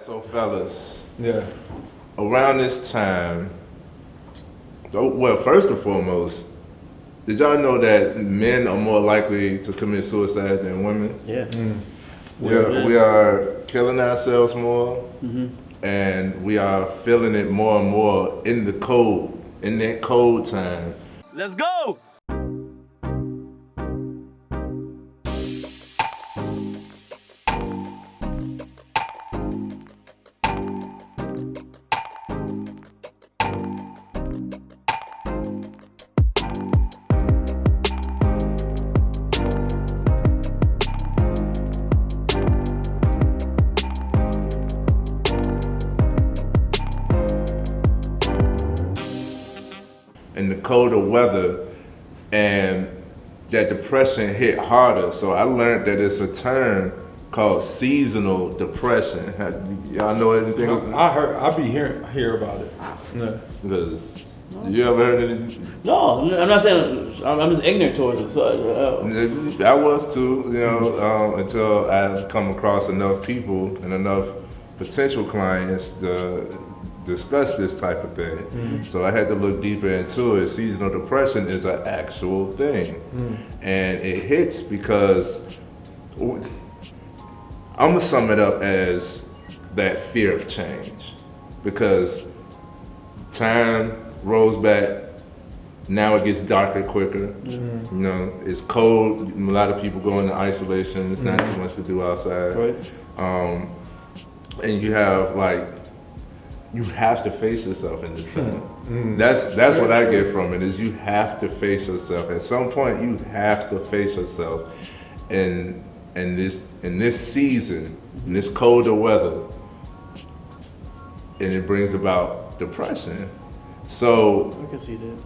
So fellas, Yeah. around this time, well, first and foremost, did y'all know that men are more likely to commit suicide than women? Yeah. We are killing ourselves more, and we are feeling it more and more in the cold, in that cold time. Let's go. In the colder weather, and that depression hit harder. So I learned that it's a term called seasonal depression. Y'all know anything? I hear about it. Yeah. Because you ever heard anything? No, I'm not saying. I'm just ignorant towards it. So I was too, until I come across enough people and enough potential clients to discuss this type of thing. So I had to look deeper into it. Seasonal depression is an actual thing. And it hits because, I'm gonna sum it up as that fear of change. Because time rolls back, now it gets darker quicker. It's cold, a lot of people go into isolation, there's not too much to do outside. right. And you have you have to face yourself in this time. That's what I get from it, is you have to face yourself. At some point you have to face yourself in this season, in this colder weather, and it brings about depression. So I can see that.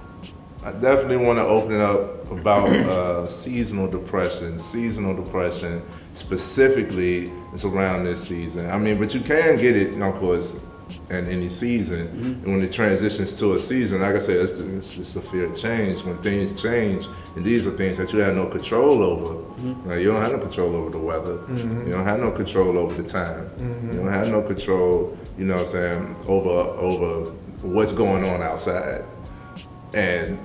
I definitely want to open it up about seasonal depression. Seasonal depression specifically is around this season. I mean, but you can get it, of course, in any season. And when it transitions to a season, like I said, it's just a fear of change. When things change, and these are things that you have no control over. Like, you don't have no control over the weather. You don't have no control over the time. You don't have no control, over what's going on outside. And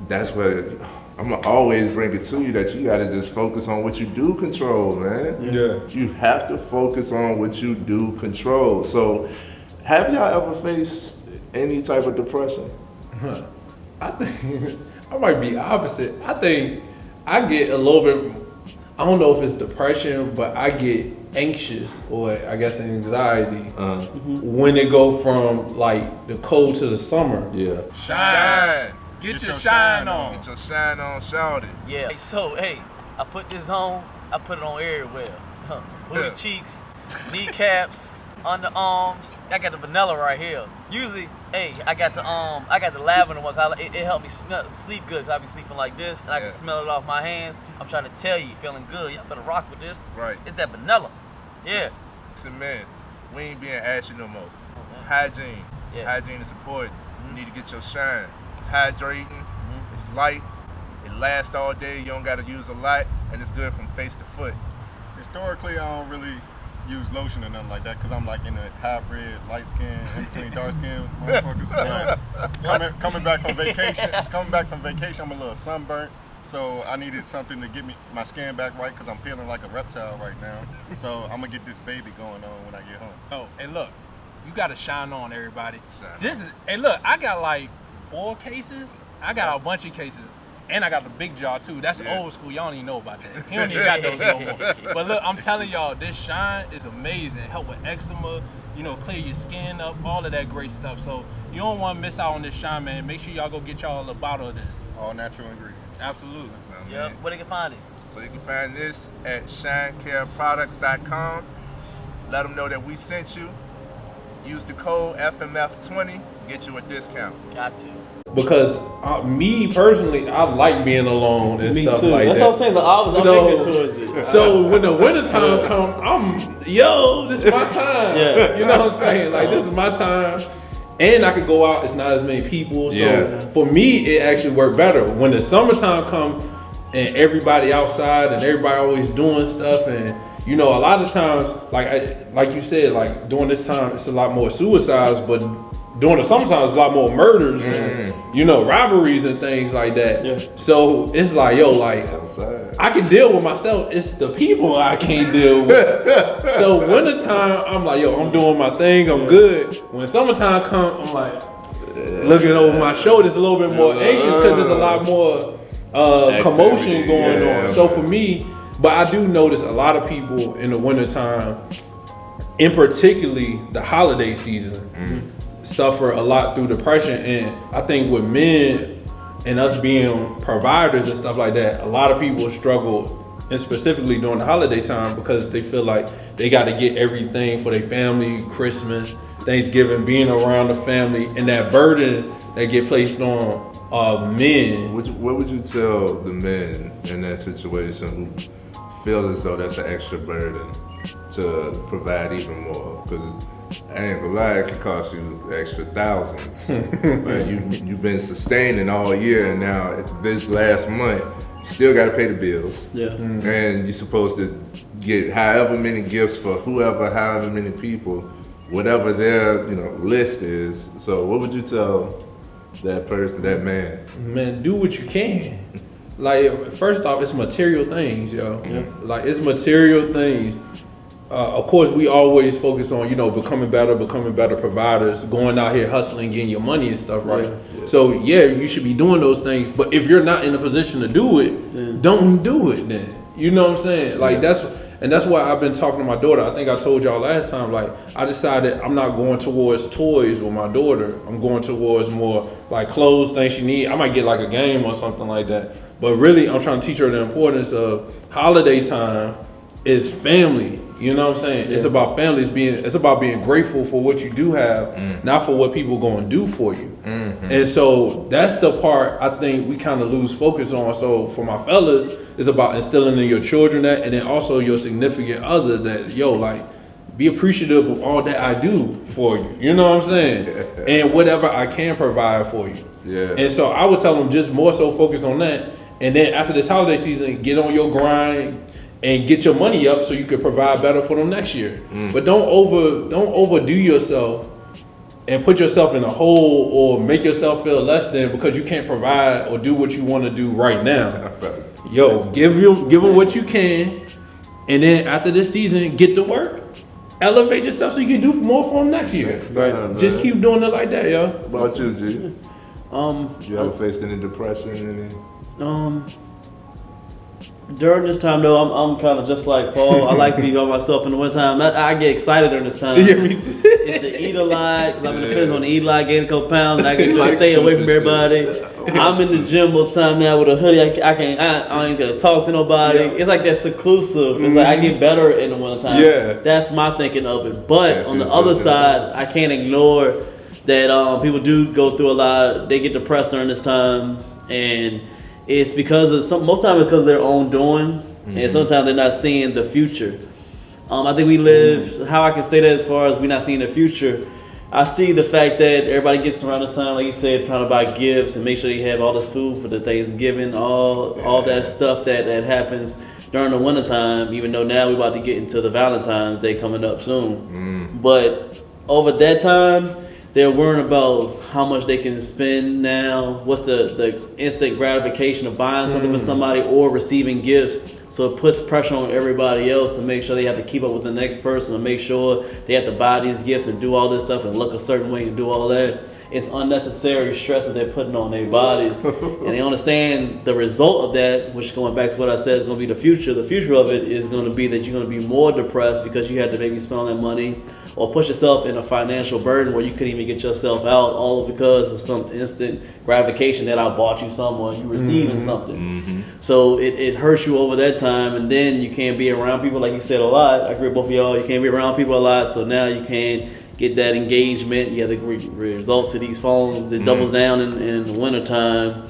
that's where I'm gonna always bring it to you, that you gotta just focus on what you do control, man. Yeah. You have to focus on what you do control. So, have y'all ever faced any type of depression? I think I might be opposite. I think I get a little bit, I don't know if it's depression, but I get anxious, or I guess anxiety, when it go from like the cold to the summer. Yeah. Shine. Get your shine on. Get your shine on, shout it. Yeah. So I put this on. I put it on everywhere. Booty cheeks, kneecaps, underarms. I got the vanilla right here. Usually, I got the lavender one. It helped me sleep good. Cause I be sleeping like this, and I can smell it off my hands. I'm trying to tell you, feeling good. Y'all better rock with this. Right. It's that vanilla. Yeah. Listen, man, we ain't being ashy no more. Hygiene. Yeah. Hygiene is important. You need to get your shine. It's hydrating. It's light. It lasts all day. You don't got to use a lot, and it's good from face to foot. Historically, I don't really use lotion or nothing like that because I'm like in a hybrid, light skin, in between dark skin motherfuckers. Coming back from vacation, I'm a little sunburnt. So I needed something to get my skin back right because I'm feeling like a reptile right now. So I'm gonna get this baby going on when I get home. Oh, and look, you gotta shine on, everybody. Look, I got like 4 cases. I got a bunch of cases, and I got the big jar too. That's old school. Y'all don't even know about that. He don't even got those no more. But look, I'm telling y'all, this shine is amazing. Help with eczema, clear your skin up, all of that great stuff. So you don't want to miss out on this shine, man. Make sure y'all go get y'all a bottle of this. All natural ingredients. Absolutely. Yep. Where they can find it? So you can find this at shinecareproducts.com. Let them know that we sent you. Use the code FMF20, get you a discount. Got to. Because me personally, I like being alone and stuff too. like That's that. what I'm saying. So I was ignorant towards it. So when the winter time comes, this is my time. Yeah. You know what I'm saying? Like, this is my time. And I could go out, it's not as many people. So for me, it actually worked better. When the summertime comes and everybody outside and everybody always doing stuff and you know, a lot of times, like you said, like during this time, it's a lot more suicides, but during the summertime, it's a lot more murders, and, you know, robberies and things like that. Yeah. So it's like, yo, like, Outside. I can deal with myself. It's the people I can't deal with. So wintertime, I'm like, yo, I'm doing my thing. I'm good. When summertime comes, I'm like looking over my shoulders a little bit more anxious because there's a lot more commotion going on. So for me, but I do notice a lot of people in the wintertime, in particularly the holiday season, suffer a lot through depression. And I think with men and us being providers and stuff like that, a lot of people struggle, and specifically during the holiday time, because they feel like they got to get everything for their family, Christmas, Thanksgiving, being around the family, and that burden that get placed on men. What would you tell the men in that situation who feel as though that's an extra burden to provide even more? Because I ain't gonna lie, it could cost you extra thousands. But you've been sustaining all year, and now this last month, you still gotta pay the bills. Yeah. And you're supposed to get however many gifts for whoever, however many people, whatever their list is. So what would you tell that person, that man? Man, do what you can. Like, first off, it's material things, yo. Like, it's material things. Of course, we always focus on, becoming better providers, going out here hustling, getting your money and stuff, right? Yeah. So, yeah, you should be doing those things. But if you're not in a position to do it, don't do it then. You know what I'm saying? Like, that's why I've been talking to my daughter. I think I told y'all last time, like, I decided I'm not going towards toys with my daughter. I'm going towards more, like, clothes, things she need. I might get, like, a game or something like that. But really, I'm trying to teach her the importance of holiday time is family. You know what I'm saying? Yeah. It's about families it's about being grateful for what you do have, not for what people going to do for you. And so that's the part I think we kind of lose focus on. So for my fellas, it's about instilling in your children that, and then also your significant other that, like, be appreciative of all that I do for you. You know what I'm saying? And whatever I can provide for you. Yeah. And so I would tell them just more so focus on that. And then after this holiday season, get on your grind and get your money up so you can provide better for them next year. But don't overdo yourself and put yourself in a hole or make yourself feel less than because you can't provide or do what you want to do right now. Yo, give them what you can, and then after this season, get to work. Elevate yourself so you can do more for them next year. Just keep doing it like that, yo. What about you, G? You ever faced any depression? During this time, though, I'm kind of just like Paul. I like to be by myself in the wintertime. I get excited during this time. Yeah, me too. It's to eat a lot, because I'm in the fence on to eat a lot, gain a couple pounds. I can just stay away from everybody. I'm in the gym most time now with a hoodie. I ain't gonna talk to nobody. Yeah. It's like that seclusive. It's like I get better in the wintertime. Yeah. That's my thinking of it. But on the other side, I can't ignore that people do go through a lot. They get depressed during this time, and it's because of most times because of their own doing, and sometimes they're not seeing the future. I think we live, how I can say that as far as we're not seeing the future, I see the fact that everybody gets around this time, like you said, trying to buy gifts and make sure they have all this food for the Thanksgiving, all that stuff that happens during the wintertime, even though now we're about to get into the Valentine's Day coming up soon. But over that time, they're worrying about how much they can spend now, what's the instant gratification of buying something for somebody or receiving gifts. So it puts pressure on everybody else to make sure they have to keep up with the next person, to make sure they have to buy these gifts and do all this stuff and look a certain way and do all that. It's unnecessary stress that they're putting on their bodies. And they understand the result of that, which going back to what I said is going to be the future. The future of it is going to be that you're going to be more depressed because you had to maybe spend all that money or push yourself in a financial burden where you couldn't even get yourself out, all because of some instant gratification that I bought you something or you receiving something. So it hurts you over that time, and then you can't be around people, like you said, a lot. I agree with both of y'all. You can't be around people a lot, so now you can't get that engagement. You have to resort to these phones. It doubles down in the wintertime.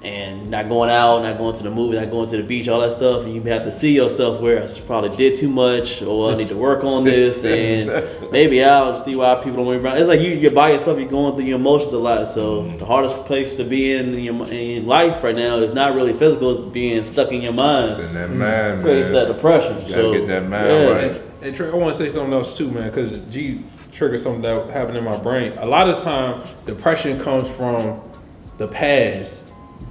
and not going out, not going to the movie, not going to the beach, all that stuff, and you have to see yourself where I probably did too much, or I need to work on this, and maybe I'll see why people don't want to be around. It's like you're by yourself, you're going through your emotions a lot. So the hardest place to be in life right now is not really physical; it's being stuck in your mind. It's in that mind, Creates man. that depression. You gotta get that mind right. And Trey, I want to say something else too, man, because G triggered something that happened in my brain. A lot of time, depression comes from the past,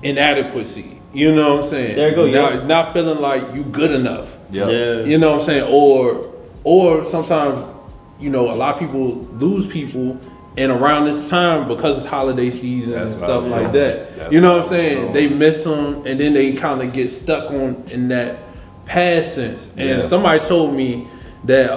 inadequacy. You know what I'm saying? There you go. Not feeling like you good enough. Yep. Yeah. You know what I'm saying? Or sometimes, you know, a lot of people lose people, and around this time, because it's holiday season That's and what stuff I was like doing. that. That's You know what what I'm I was saying? doing. They miss them, and then they kind of get stuck on in that past sense. And Yeah. somebody told me that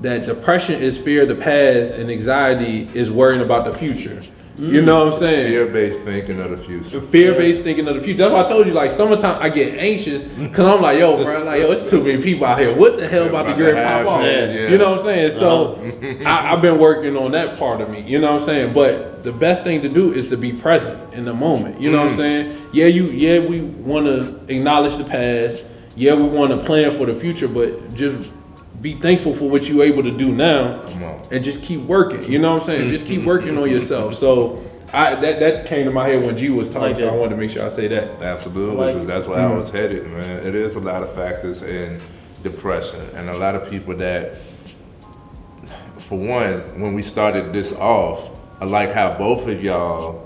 that depression is fear of the past, and anxiety is worrying about the future. You know what I'm saying? Fear-based thinking of the future. Fear-based thinking of the future. That's why I told you, like, summertime I get anxious because I'm like, yo, bro, like, yo, it's too many people out here. What the hell about to get pop off? Yeah. You know what I'm saying? So I've been working on that part of me. You know what I'm saying? But the best thing to do is to be present in the moment. You know what I'm saying? Yeah, we want to acknowledge the past. Yeah, we want to plan for the future, but just be thankful for what you're able to do now. Come on. And just keep working. You know what I'm saying? Just keep working on yourself. So that came to my head when G was talking, Like so that. I wanted to make sure I say that. Absolutely, Like- because that's where I was headed, man. It is a lot of factors in depression, and a lot of people that, for one, when we started this off, I like how both of y'all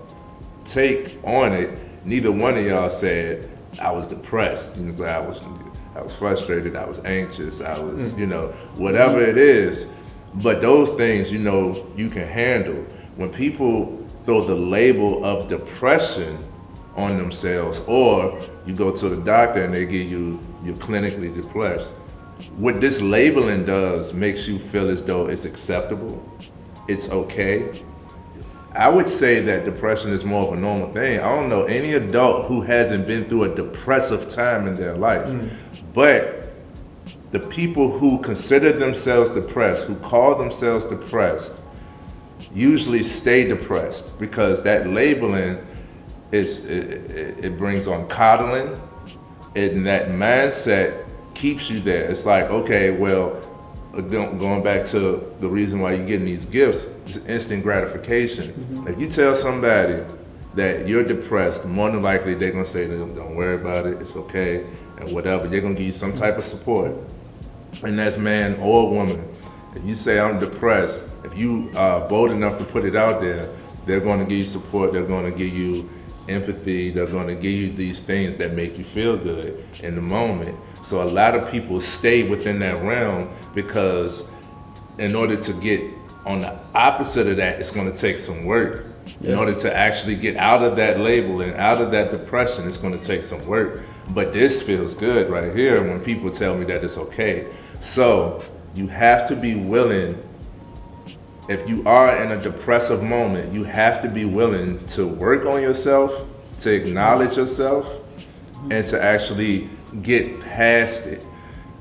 take on it. Neither one of y'all said I was depressed. You know, I was frustrated. I was anxious. I was, you know, whatever it is. But those things, you know, you can handle. When people throw the label of depression on themselves, or you go to the doctor and they give you, you're clinically depressed. What this labeling does makes you feel as though it's acceptable, it's okay. I would say that depression is more of a normal thing. I don't know any adult who hasn't been through a depressive time in their life. But the people who consider themselves depressed, who call themselves depressed, usually stay depressed because that labeling it brings on coddling, and that mindset keeps you there. It's like, okay, well, going back to the reason why you're getting these gifts, it's instant gratification. If you tell somebody that you're depressed, more than likely they're gonna say, don't worry about it, it's okay, and whatever. They're gonna give you some type of support. And that's man or woman. If you say I'm depressed, if you are bold enough to put it out there, they're gonna give you support, they're gonna give you empathy, they're gonna give you these things that make you feel good in the moment. So a lot of people stay within that realm because in order to get on the opposite of that, it's gonna take some work. In order to actually get out of that label and out of that depression, it's gonna take some work. But this feels good right here when people tell me that it's okay. So you have to be willing, if you are in a depressive moment, you have to be willing to work on yourself, to acknowledge yourself, and to actually get past it.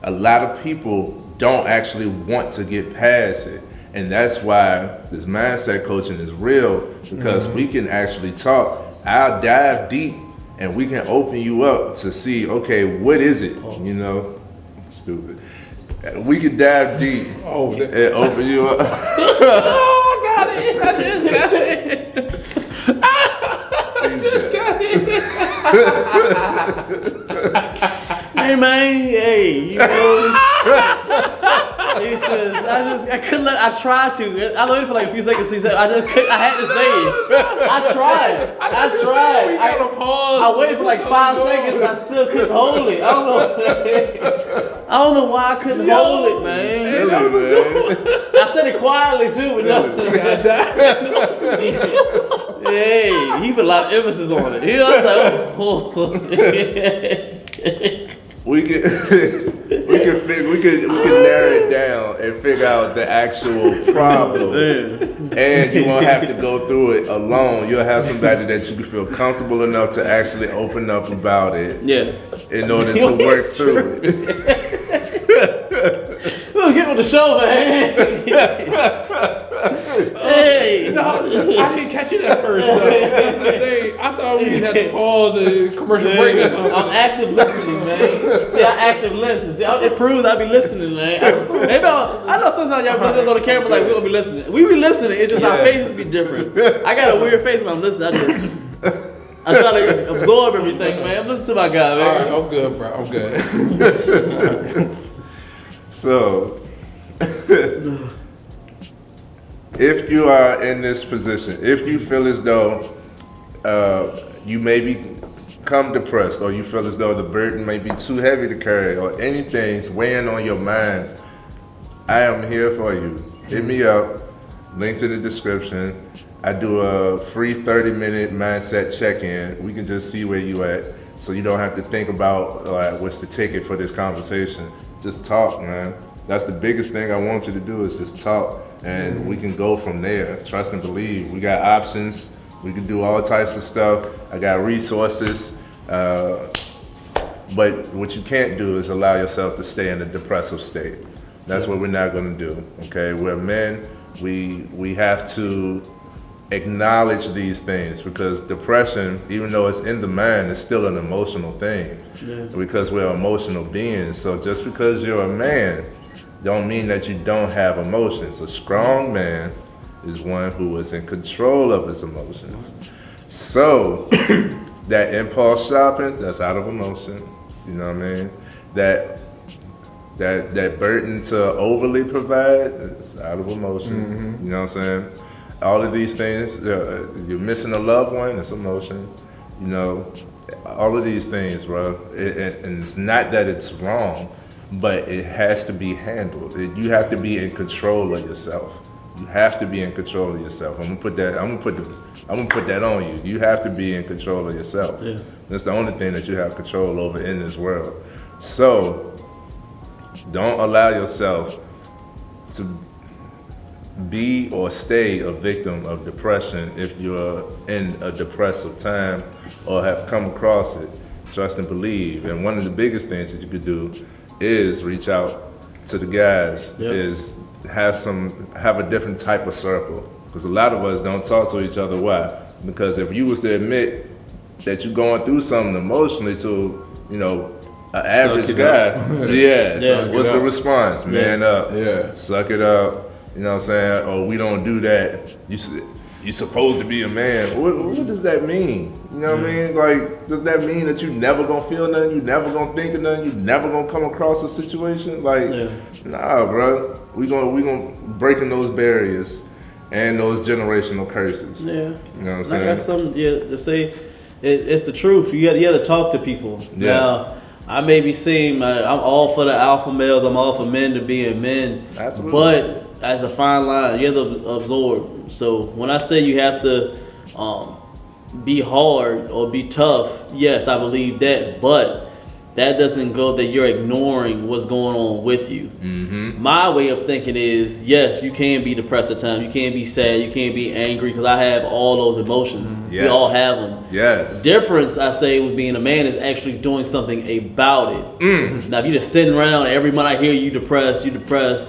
A lot of people don't actually want to get past it. And that's why this mindset coaching is real, because we can actually talk. I'll dive deep and we can open you up to see, okay, what is it? You know, stupid. We can dive deep and open you up. Oh, I got it. I just got it. Hey man, hey, you know, it's just, I couldn't let, I tried to. I waited for like a few seconds to say, I had to say it. I tried. We gotta pause. I waited for like 5 seconds and I still couldn't hold it. I don't know why I couldn't hold it, man. I said it quietly too, but no. Hey, he put a lot of emphasis on it. He was like, oh. We can narrow it down and figure out the actual problem, and you won't have to go through it alone. You'll have somebody that you can feel comfortable enough to actually open up about it. Yeah. In order to work through it. We'll get on the show, man. Hey, say. No, I didn't catch it at first. That's the thing. I thought we had to pause a commercial break or something. I'm active listening, man. See, I active listen. See, it proves I be listening, man. I know sometimes y'all put this on the camera like we don't be listening. We be listening. It's just our faces be different. I got a weird face when I'm listening. I try to absorb everything, man. I'm listening to my guy, man. All right, I'm good, bro. I'm good. So, if you are in this position, if you feel as though you may become depressed, or you feel as though the burden may be too heavy to carry, or anything's weighing on your mind, I am here for you. Hit me up. Links in the description. I do a free 30-minute mindset check-in. We can just see where you at, so you don't have to think about what's the ticket for this conversation. Just talk, man. That's the biggest thing I want you to do, is just talk, and we can go from there. Trust and believe. We got options. We can do all types of stuff. I got resources. But what you can't do is allow yourself to stay in a depressive state. That's what we're not going to do. Okay, we're men. We have to acknowledge these things, because depression, even though it's in the mind, is still an emotional thing. Because we're emotional beings. So just because you're a man don't mean that you don't have emotions. A strong man is one who is in control of his emotions. So that impulse shopping, that's out of emotion. You know what I mean? That burden to overly provide, it's out of emotion. You know what I'm saying? All of these things, you're missing a loved one, it's emotion. You know, all of these things, bro. And it's not that it's wrong, but it has to be handled. You have to be in control of yourself. You have to be in control of yourself. I'm gonna put that on you. You have to be in control of yourself. Yeah. That's the only thing that you have control over in this world. So don't allow yourself to be or stay a victim of depression if you're in a depressive time or have come across it. Trust and believe. And one of the biggest things that you could do is reach out to the guys, is have a different type of circle. Because a lot of us don't talk to each other. Why? Because if you was to admit that you're going through something emotionally to, you know, an average guy, what's the response? Man up. Suck it up. You know what I'm saying? Or we don't do that. You're supposed to be a man. What does that mean? You know what I mean? Like, does that mean that you never gonna feel nothing? You never gonna think of nothing? You never gonna come across a situation? Like, nah, bro. We gonna breaking those barriers and those generational curses. Yeah. You know what I'm saying? I got something to say. It's the truth. You have to talk to people. Yeah. Now, I may be saying I'm all for the alpha males. I'm all for men to be men. Absolutely. But as a fine line, you have to absorb. So when I say you have to be hard or be tough, yes, I believe that. But that doesn't go that you're ignoring what's going on with you. My way of thinking is, yes, you can be depressed at times. You can be sad. You can be angry, because I have all those emotions. We all have them. Yes. Difference, I say, with being a man is actually doing something about it. Now, if you're just sitting around and every month I hear you depressed,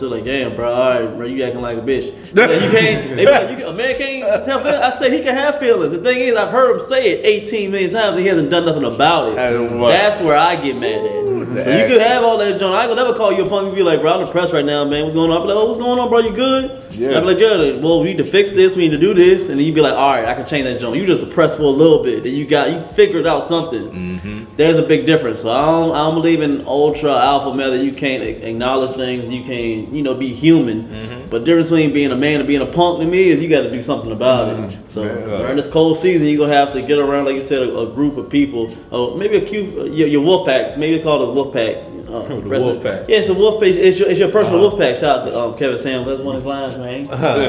so like, damn, bro, all right, bro, you acting like a bitch. You can't. A man can't have feelings. I say he can have feelings. The thing is, I've heard him say it 18 million times. He hasn't done nothing about it. That's where I get mad at. So you could have all that, John. I ain't gonna never call you a punk and be like, bro, I'm depressed right now, man. What's going on? I'll be like, oh, what's going on, bro? You good? Yeah. I'll be like, good. Well, we need to fix this. We need to do this. And then you'd be like, all right, I can change that, John. You just depressed for a little bit. Then you figured out something. There's a big difference. So I don't believe in ultra alpha male that you can't acknowledge things. You can't, be human. But the difference between being a man and being a punk to me is you got to do something about it. So during this cold season, you're gonna have to get around, like you said, a group of people. Maybe your wolf pack. Maybe call it a wolf pack. Wolf pack. Yeah, it's a wolf pack. It's your personal wolf pack. Shout out to Kevin Sam. That's one of his lines, man.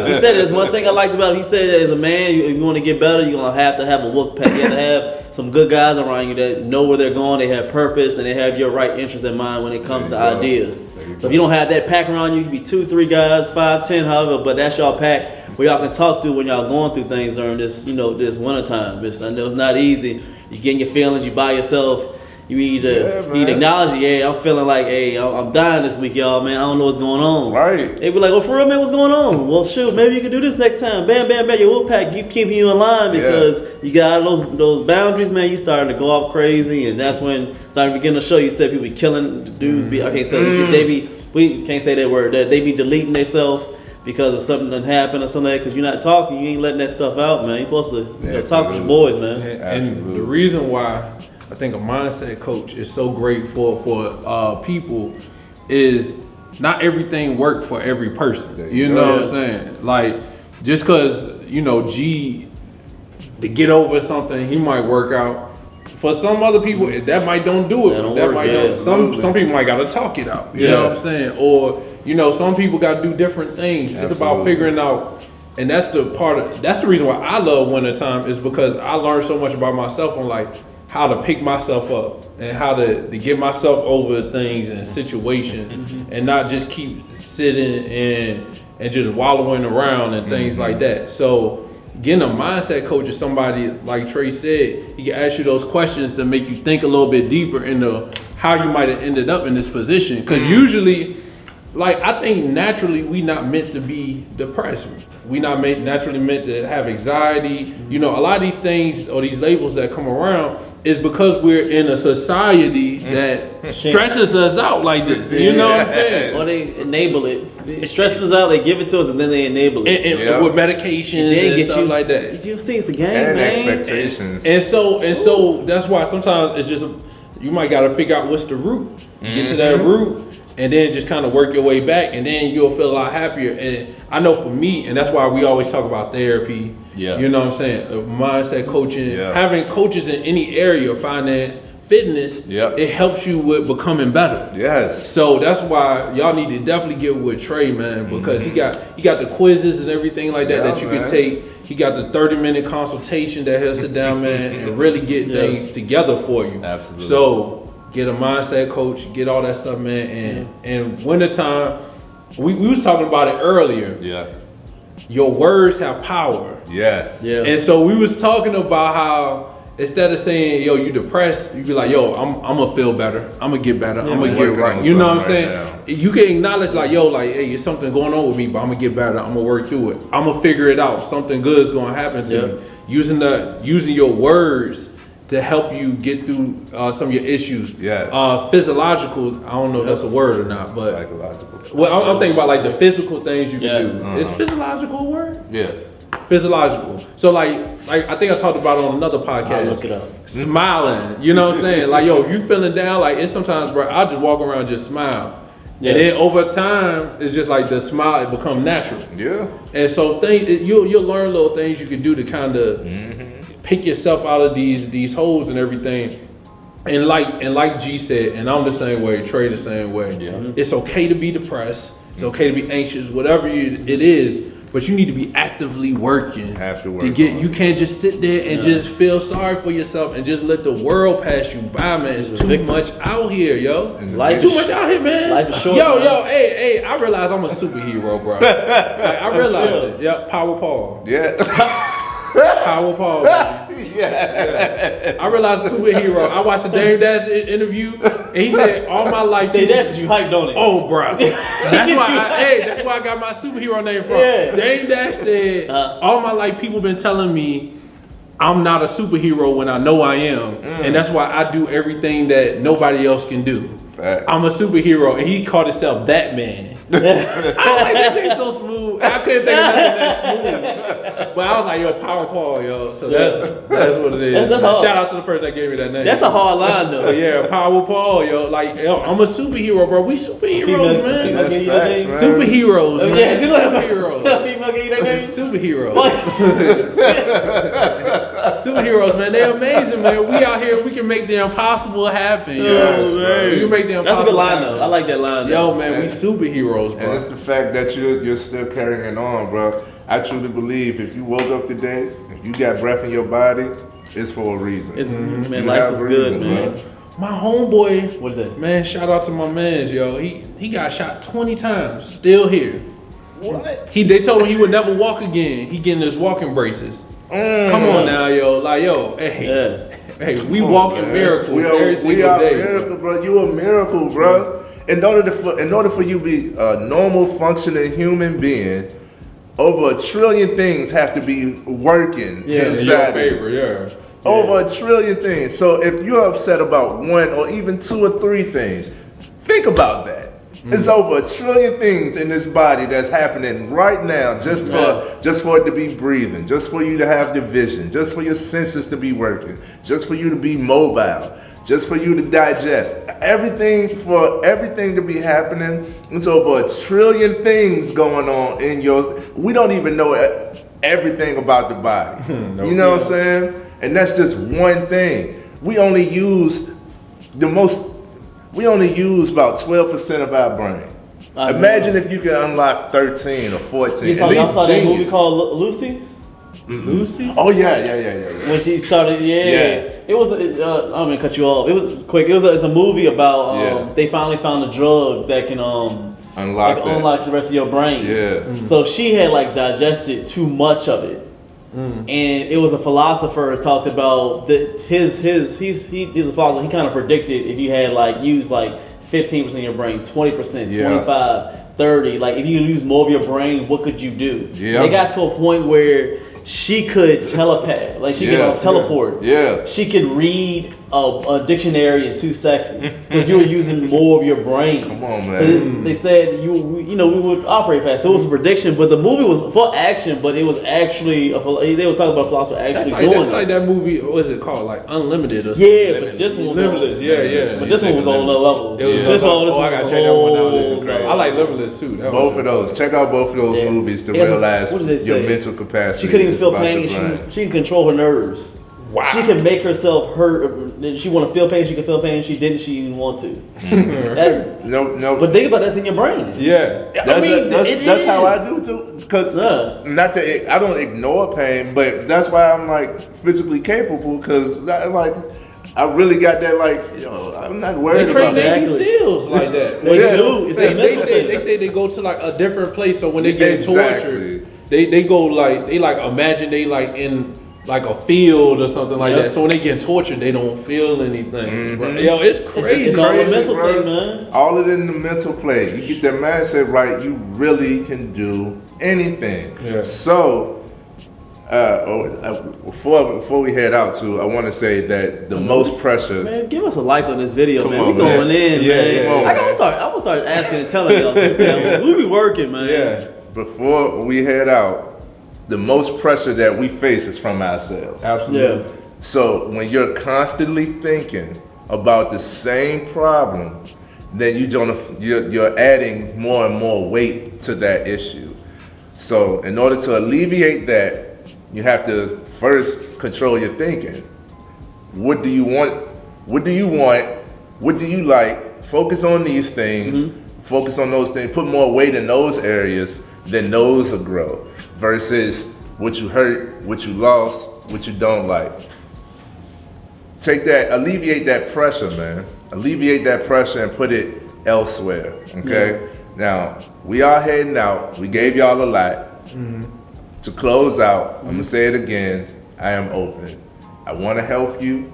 He said there's one thing I liked about him. He said that as a man, if you want to get better, you're gonna have to have a wolf pack. You have to have some good guys around you that know where they're going. They have purpose and they have your right interest in mind when it comes to ideas. So if you don't have that pack around you, you can be 2, 3 guys, 5, 10, however. But that's y'all pack where y'all can talk to when y'all going through things during this, this winter time. I know it's not easy. You getting your feelings. You by yourself. You either acknowledge, yeah, I'm feeling like, hey, I'm dying this week, y'all, man. I don't know what's going on. Right. They be like, well, for real, man, what's going on? Well, shoot, maybe you can do this next time. Bam, bam, bam. Your wolf pack keeping you in line because you got those boundaries, man. You starting to go off crazy, and that's when starting to begin to show you said people be killing dudes. I can't say we can't say that word. That they be deleting themselves because of something that happened or something like that. Because you're not talking, you ain't letting that stuff out, man. You're supposed to talk with your boys, man. And the reason why I think a mindset coach is so great for people is not everything worked for every person. You know what I'm saying? Like, just because, G, to get over something, he might work out. For some other people, that might don't do it. Some people might gotta talk it out. You know what I'm saying? Or, some people gotta do different things. It's about figuring out, and that's the reason why I love wintertime, is because I learned so much about myself on like how to pick myself up and how to get myself over things and situations and not just keep sitting and just wallowing around and things like that. So getting a mindset coach is somebody, like Trey said, he can ask you those questions to make you think a little bit deeper into how you might have ended up in this position. Because usually, like, I think naturally we not meant to be depressed. We not naturally meant to have anxiety. A lot of these things or these labels that come around is because we're in a society that stresses us out like this. You know what I'm saying? Or they enable it. It stresses out, they give it to us, and then they enable it. And with medications and stuff like that. You see, it's the game, and man. Expectations. And so that's why sometimes it's just, you might got to figure out what's the root. Get to that root. And then just kind of work your way back, and then you'll feel a lot happier. And I know for me, and that's why we always talk about therapy. Yeah. You know what I'm saying? Mindset coaching, having coaches in any area, finance, fitness, it helps you with becoming better. Yes. So that's why y'all need to definitely get with Trey, man, because he got the quizzes and everything like that you can take. He got the 30-minute consultation that he'll sit down, man, and really get things together for you. Absolutely. So get a mindset coach, get all that stuff, man. And wintertime, we was talking about it earlier. Yeah. Your words have power. Yes. Yeah. And so we was talking about how instead of saying, yo, you depressed, you be like, yo, I'm gonna feel better. I'm gonna get better. I'm gonna get right. You know what I'm saying? You can acknowledge like, yo, like, hey, there's something going on with me, but I'm gonna get better. I'm gonna work through it. I'm gonna figure it out. Something good is gonna happen to me. Using your words to help you get through some of your issues. Yes. Physiological, I don't know if that's a word or not, but psychological. Well, I'm thinking about like the physical things you can do. Is physiological a word? Yeah. Physiological. So like I think I talked about it on another podcast. I'll look it up. Smiling. You know what I'm saying? Like, yo, you feeling down, like it's sometimes, bro, I just walk around and just smile. Yeah. And then over time, it's just like the smile, it become natural. Yeah. And so you'll learn little things you can do to kind of pick yourself out of these holes and everything. And like G said, and I'm the same way, Trey the same way. Yeah. It's okay to be depressed. It's okay to be anxious, whatever it is. But you need to be actively working you can't just sit there and just feel sorry for yourself and just let the world pass you by, man. It's too much out here, yo. Life too much out here, man. Life is short. Yo, hey, I realize I'm a superhero, bro. Like, I realized it. Yep, Power Paul. Yeah. Power Paul. Yeah. I realized a superhero. I watched the Dame Dash interview, and he said, all my life. Dame Dash, you hyped on it. Oh, bro. That's why I got my superhero name from. Yeah. Dame Dash said, all my life people been telling me I'm not a superhero when I know I am. And that's why I do everything that nobody else can do. Facts. I'm a superhero, and he called himself that man. I was like, that thing's so smooth. I couldn't think of nothing that smooth. But I was like, yo, Power Paul, yo. So that's what it is. That's Shout out to the person that gave me that name. That's a hard line, though. Yeah, Power Paul, yo. Like, yo, I'm a superhero, bro. We superheroes, man. That's facts, man. Superheroes, man. Yeah, superheroes. Female gave you that name? Superheroes. Superheroes, man. They're amazing, man. We out here, we can make the impossible happen, yo. Yes, We can make the impossible That's a good line, happen. though. I like that line. Yo, man, we superheroes, bro. And it's the fact that you're still carrying on, bro. I truly believe if you woke up today, if you got breath in your body, it's for a reason. Man, life is good, man. My homeboy, what is that? Man, shout out to my mans, yo. He got shot 20 times, still here. What? They told him he would never walk again. He getting his walking braces. Come on now, yo. Like, yo, hey. Hey, we walk in miracles every single we are day. miracle, bro. You a miracle, bro. In order for you to be a normal, functioning human being, over 1 trillion things have to be working In your inside. favor, yeah. Over 1 trillion things. So if you're upset about 1 or even 2 or 3 things, think about that. It's over 1 trillion things in this body that's happening right now just for it to be breathing, just for you to have the vision, just for your senses to be working, just for you to be mobile, just for you to digest. Everything to be happening, it's over 1 trillion things going on in your, we don't even know everything about the body. You know what I'm saying? And that's just one thing. We only use about 12% of our brain. Imagine if you could unlock 13 or 14. Y'all saw that movie called Lucy? Lucy? Oh yeah. When she started, it was. I'm gonna cut you off. It was quick. It's a movie about they finally found a drug that can unlock the rest of your brain. Yeah. So she had like digested too much of it, and it was a philosopher who talked about that. He was a philosopher. He kind of predicted if you had used 15% of your brain, 20%, 25, 30. Like if you use more of your brain, what could you do? Yeah. It got to a point where she could telepath, she could teleport. Yeah. She could read a dictionary in 2 seconds because you were using more of your brain. Come on, man. They said we would operate fast. So it was a prediction, but the movie was for action. But it was actually they were talking about a philosopher actually doing. That's like that movie. What was it called? Like Unlimited or something. Yeah, but this one was Limitless. Yeah. But this one was on another level. I gotta check that one out. This is great. I like Limitless too. Both of those. Check out both of those movies to realize your mental capacity. She couldn't even feel pain. She can control her nerves. Wow. She can make herself hurt. She want to feel pain. She can feel pain. She didn't want to. No. But think about that's in your brain. Yeah. That's how I do too. Because I don't ignore pain, but that's why I'm physically capable. Because I really got that I'm not worried about They that. train Navy SEALs like that. They say they go to a different place. So when they get tortured, they go imagine they in a field or something like that. So when they get tortured, they don't feel anything. Yo, it's crazy. It's all a mental play, man. All of it in the mental play. You get that mindset right, you really can do anything. Yeah. So, before we head out too, I want to say that the most pressure. Man, give us a like on this video, man. On, we going in, man. Come on, I'm gonna start asking and telling y'all too, man. We be working, man. Yeah. Before we head out, the most pressure that we face is from ourselves. Absolutely. Yeah. So when you're constantly thinking about the same problem, then you're adding more and more weight to that issue. So in order to alleviate that, you have to first control your thinking. What do you want? What do you want? What do you like? Focus on these things. Focus on those things. Put more weight in those areas, then those will grow. Versus what you hurt, what you lost, what you don't like. Alleviate that pressure, man. Alleviate that pressure and put it elsewhere, okay? Yeah. Now, we are heading out. We gave y'all a lot. To close out, I'm gonna say it again, I am open. I wanna help you.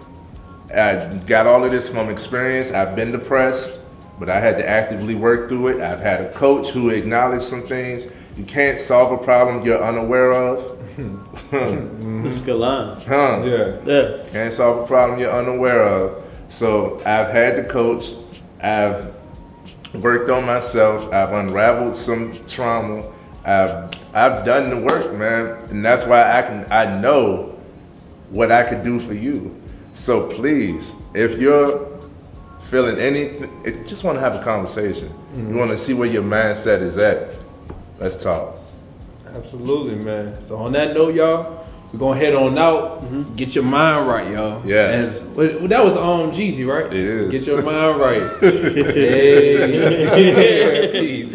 I got all of this from experience. I've been depressed, but I had to actively work through it. I've had a coach who acknowledged some things. You can't solve a problem you're unaware of. This is a good line. Yeah. Can't solve a problem you're unaware of. So I've had the coach. I've worked on myself. I've unraveled some trauma. I've done the work, man, and that's why I know what I could do for you. So please, if you're feeling just want to have a conversation. You want to see where your mindset is at. Let's talk. Absolutely, man. So on that note, y'all, we're gonna head on out. Get your mind right, y'all. Yeah. That was Jeezy, right? It is. Get your mind right. Hey. Peace.